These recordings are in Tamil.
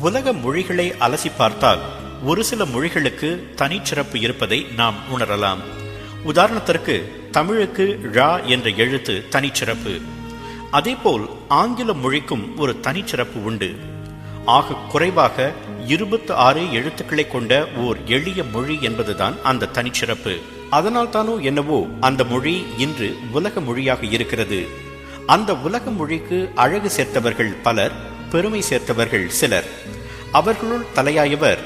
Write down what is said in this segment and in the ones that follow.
உலக மொழிகளை அலசி பார்த்தால் ஒரு சில மொழிகளுக்கு தனிச்சிறப்பு இருப்பதை நாம் உணரலாம். உதாரணத்திற்கு தமிழுக்கு ழ என்ற எழுத்து தனிச்சிறப்பு. அதேபோல் ஆங்கில மொழிக்கும் ஒரு தனிச்சிறப்பு உண்டு. ஆக குறைவாக 26 எழுத்துக்களை கொண்ட ஓர் எளிய மொழி என்பதுதான் அந்த தனிச்சிறப்பு. அதனால் தானோ என்னவோ அந்த மொழி இன்று உலக மொழியாக இருக்கிறது. அந்த உலக மொழிக்கு அழகு சேர்த்தவர்கள் பலர், பெருமை சேர்த்தவர்கள் சிலர். அவர்களுள் தலையாயவர்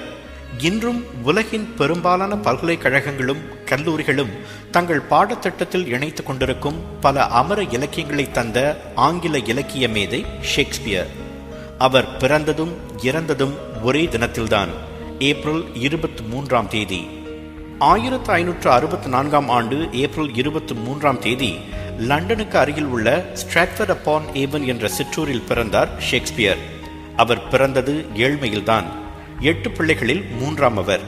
இன்றும் உலகின் பெரும்பாலான பல்கலைக்கழகங்களும் கல்லூரிகளும் தங்கள் பாடத்திட்டத்தில் இணைத்துக் கொண்டிருக்கும் பல அமர இலக்கியங்களை தந்த ஆங்கில இலக்கிய மேதை ஷேக்ஸ்பியர். அவர் பிறந்ததும் இறந்ததும் ஒரே தினத்தில்தான், ஏப்ரல் 23ஆம் தேதி. 1564ஆம் ஆண்டு ஏப்ரல் 23ஆம் தேதி லண்டனுக்கு அருகில் உள்ள ஸ்ட்ராட்ஃபர்ட் அப்பான் ஏவன் என்ற சிற்றூரில் பிறந்தார் ஷேக்ஸ்பியர். அவர் பிறந்தது ஏழ்மையில்தான். 8 பிள்ளைகளில் 3ஆம் அவர்.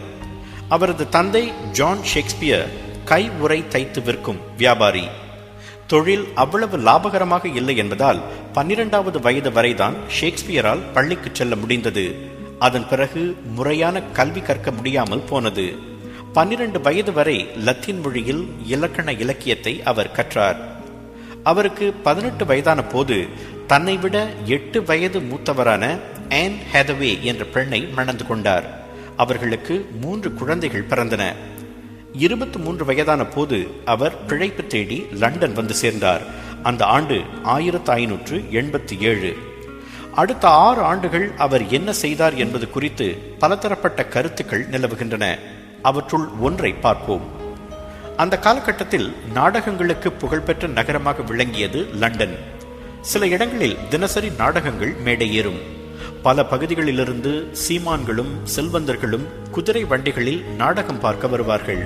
அவரது தந்தை ஜான் ஷேக்ஸ்பியர் கை உறை தைத்து விற்கும் வியாபாரி. தொழில் அவ்வளவு லாபகரமாக இல்லை என்பதால் 12வது வயது வரைதான் ஷேக்ஸ்பியரால் பள்ளிக்கு செல்ல முடிந்தது. அதன் பிறகு முறையான கல்வி கற்க முடியாமல் போனது. 12 வயது வரை லத்தீன் மொழியில் இலக்கண இலக்கியத்தை அவர் கற்றார். அவருக்கு 18 வயதான போது தன்னை விட 8 வயது மூத்தவரான ஆன் ஹேதவே என்ற பெண்ணை மணந்து கொண்டார். அவர்களுக்கு 3 குழந்தைகள் பிறந்தன. 23 வயதான போது அவர் பிழைப்பு தேடி லண்டன் வந்து சேர்ந்தார். அந்த ஆண்டு 1587. அடுத்த 6 ஆண்டுகள் அவர் என்ன செய்தார் என்பது குறித்து பலதரப்பட்ட கருத்துக்கள் நிலவுகின்றன. அவற்றுள் ஒன்றை பார்ப்போம். அந்த காலகட்டத்தில் நாடகங்களுக்கு புகழ்பெற்ற நகரமாக விளங்கியது லண்டன். சில இடங்களில் தினசரி நாடகங்கள் மேடையேறும். பல பகுதிகளிலிருந்து சீமான்களும் செல்வந்தர்களும் குதிரை வண்டிகளில் நாடகம் பார்க்க வருவார்கள்.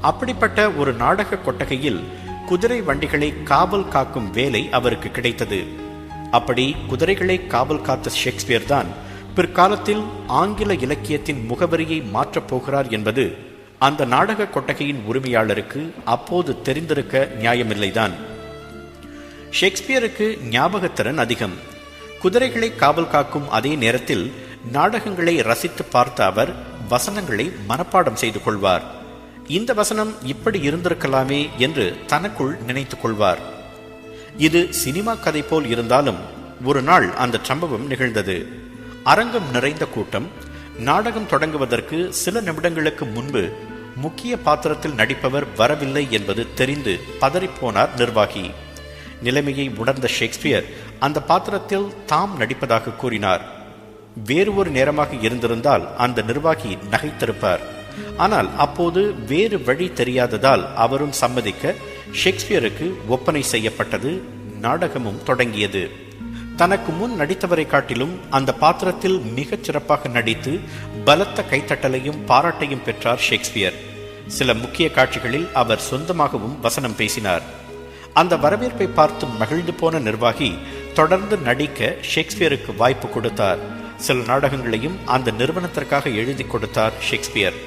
அப்படிப்பட்ட ஒரு நாடக கொட்டகையில் குதிரை வண்டிகளை காவல் காக்கும் வேலை அவருக்கு கிடைத்தது. அப்படி குதிரைகளை காவல் காத்த ஷேக்ஸ்பியர் தான் பிற்காலத்தில் ஆங்கில இலக்கியத்தின் முகவரியை மாற்றப் போகிறார் என்பது அந்த நாடக கொட்டகையின் உரிமையாளருக்கு அப்போது தெரிந்திருக்க நியாயமில்லைதான். ஷேக்ஸ்பியருக்கு ஞாபகத்திறன் அதிகம். குதிரைகளை காவல் காக்கும் அதே நேரத்தில் நாடகங்களை ரசித்து பார்த்த அவர் வசனங்களை மனப்பாடம் செய்து கொள்வார். இந்த வசனம் இப்படி இருந்திருக்கலாமே என்று தனக்குள் நினைத்துக் கொள்வார். இது சினிமா கதை போல் இருந்தாலும் ஒரு நாள் அந்த சம்பவம் நிகழ்ந்தது. அரங்கம் நிறைந்த கூட்டம். நாடகம் தொடங்குவதற்கு சில நிமிடங்களுக்கு முன்பு முக்கிய பாத்திரத்தில் நடிப்பவர் வரவில்லை என்பது தெரிந்து பதறிப்போனார் நிர்வாகி. நிலைமையை உணர்ந்த ஷேக்ஸ்பியர் அந்த பாத்திரத்தில் தாம் நடிப்பதாக கூறினார். வேறு ஒரு நேரமாக இருந்திருந்தால் அந்த நிர்வாகி நகைத்திருப்பார். ஆனால் அப்போது வேறு வழி தெரியாததால் அவரும் சம்மதிக்க ஷேக்ஸ்பியருக்கு ஒப்பனை செய்யப்பட்டது. நாடகமும் தொடங்கியது. தனக்கு முன் நடித்தவரை காட்டிலும் அந்த பாத்திரத்தில் மிகச் சிறப்பாக நடித்து பலத்த கைத்தட்டலையும் பாராட்டையும் பெற்றார் ஷேக்ஸ்பியர். சில முக்கிய காட்சிகளில் அவர் சொந்தமாகவும் வசனம் பேசினார். அந்த வரவேற்பை பார்த்து மகிழ்ந்து போன நிர்வாகி தொடர்ந்து நடிக்க ஷேக்ஸ்பியருக்கு வாய்ப்பு கொடுத்தார். சில நாடகங்களையும் அந்த நிறுவனத்திற்காக எழுதி கொடுத்தார் ஷேக்ஸ்பியர்.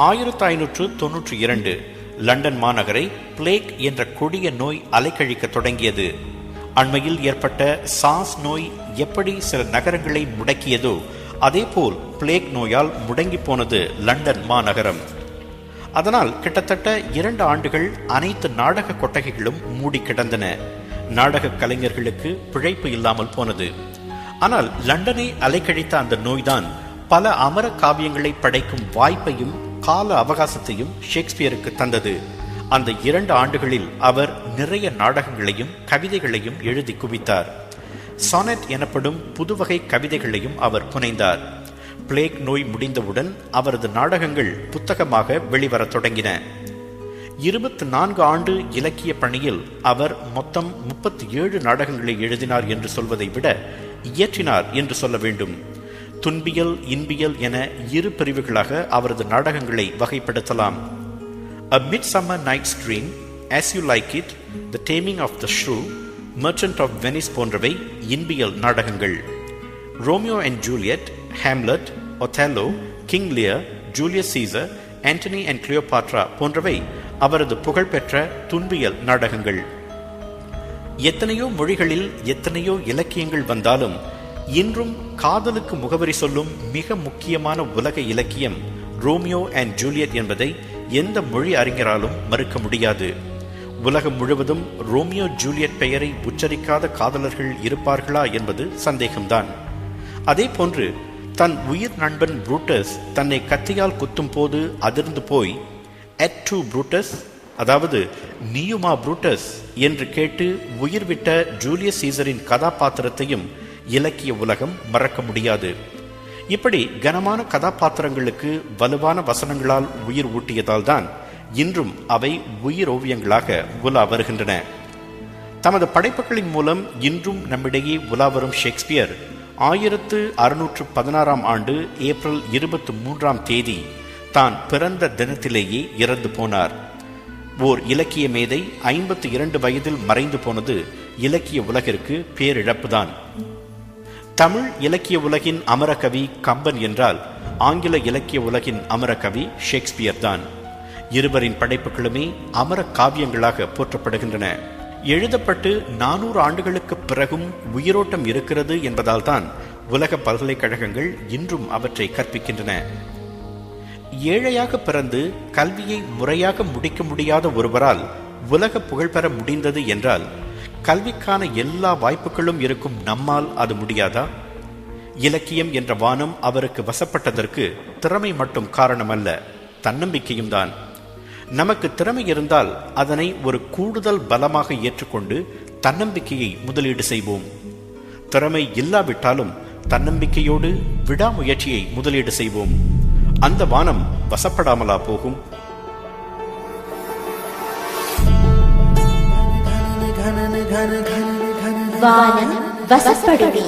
1592 லண்டன் மாநகரை பிளேக் என்ற கொடிய நோய் அலைக்கழிக்க தொடங்கியது. அண்மையில் ஏற்பட்ட சாஸ் நோய் எப்படி சில நகரங்களை முடக்கியதோ அதேபோல் பிளேக் நோயால் முடங்கி போனது லண்டன் மாநகரம். அதனால் கிட்டத்தட்ட 2 ஆண்டுகள் அனைத்து நாடக கொட்டகைகளும் மூடி கிடந்தன. நாடக கலைஞர்களுக்கு பிழைப்பு இல்லாமல் போனது. ஆனால் லண்டனை அலைக்கழித்த அந்த நோய்தான் பல அமர காவியங்களை படைக்கும் வாய்ப்பையும் கால அவகாசத்தையும் ஷேக்ஸ்பியருக்கு தந்தது. அந்த 2 ஆண்டுகளில் அவர் நிறைய நாடகங்களையும் கவிதைகளையும் எழுதி குவித்தார். சானட் எனப்படும் புதுவகை கவிதைகளையும் அவர் புனைந்தார். பிளேக் நோய் முடிந்தவுடன் அவரது நாடகங்கள் புத்தகமாக வெளிவரத் தொடங்கின. 24 ஆண்டு இலக்கிய பணியில் அவர் மொத்தம் 37 நாடகங்களை எழுதினார் என்று சொல்வதை விட இயற்றினார் என்று சொல்ல வேண்டும். துன்பியல், இன்பியல் என 2 பிரிவுகளாக அவரது நாடகங்களை வகைப்படுத்தலாம். A Midsummer Night's Dream, As You Like It, The Taming of the Shrew, Merchant of Venice போன்றவை இன்பியல் நாடகங்கள். Romeo and Juliet, Hamlet, Othello, King Lear, Julius Caesar, Antony and Cleopatra போன்றவை அவரது புகழ்பெற்ற துன்பியல் நாடகங்கள். எத்தனையோ மொழிகளில் எத்தனையோ இலக்கியங்கள் வந்தாலும் இன்றும் காதலுக்கு முகவரி சொல்லும் மிக முக்கியமான உலக இலக்கியம் ரோமியோ அண்ட் ஜூலியட் என்பதை எந்த மொழி அறிஞராலும் மறுக்க முடியாது. உலகம் முழுவதும் ரோமியோ ஜூலியட் பெயரை உச்சரிக்காத காதலர்கள் இருப்பார்களா என்பது சந்தேகம்தான். அதே போன்று தன் உயிர் நண்பன் புரூட்டஸ் தன்னை கத்தியால் குத்தும் போது அதிர்ந்து போய் எட் டு புரூட்டஸ், அதாவது நியுமா புரூட்டஸ் என்று கேட்டு உயிர் விட்ட ஜூலியஸ் சீசரின் கதாபாத்திரத்தையும் இலக்கிய உலகம் மறக்க முடியாது. இப்படி கனமான கதாபாத்திரங்களுக்கு வலுவான வசனங்களால் உயிர் ஊட்டியதால் தான் இன்றும் அவை உயிர் ஓவியங்களாக உலா வருகின்றன. தமது படைப்புகளின் மூலம் இன்றும் நம்மிடையே உலா வரும் ஷேக்ஸ்பியர் 1616 ஆண்டு ஏப்ரல் 23 தான் பிறந்த தினத்திலேயே இறந்து போனார். ஓர் இலக்கிய மேதை 52 வயதில் மறைந்து போனது இலக்கிய உலகிற்கு பேரிழப்புதான். தமிழ் இலக்கிய உலகின் அமரகவி கம்பன் என்றால் ஆங்கில இலக்கிய உலகின் அமரகவி ஷேக்ஸ்பியர் தான். இருவரின் படைப்புகளுமே அமர காவியங்களாக போற்றப்படுகின்றன. எழுதப்பட்டு 400 ஆண்டுகளுக்கு பிறகும் உயிரோட்டம் இருக்கிறது என்பதால் தான் உலக பல்கலைக்கழகங்கள் இன்றும் அவற்றை கற்பிக்கின்றன. ஏழையாக பிறந்து கல்வியை முறையாக முடிக்க முடியாத ஒருவரால் உலக புகழ் பெற முடிந்தது என்றால் கல்விக்கான எல்லா வாய்ப்புகளும் இருக்கும் நம்மால் அது முடியாதா? இலக்கியம் என்ற வானம் அவருக்கு வசப்பட்டதற்கு திறமை மட்டும் காரணமல்ல, தன்னம்பிக்கையும் தான். நமக்கு திறமை இருந்தால் அதனை ஒரு கூடுதல் பலமாக ஏற்றுக்கொண்டு தன்னம்பிக்கையை முதலீடு செய்வோம். திறமை இல்லாவிட்டாலும் தன்னம்பிக்கையோடு விடாமுயற்சியை முதலீடு செய்வோம். அந்த வானம் வசப்படாமலா போகும்? வானம் வசப்படுமே.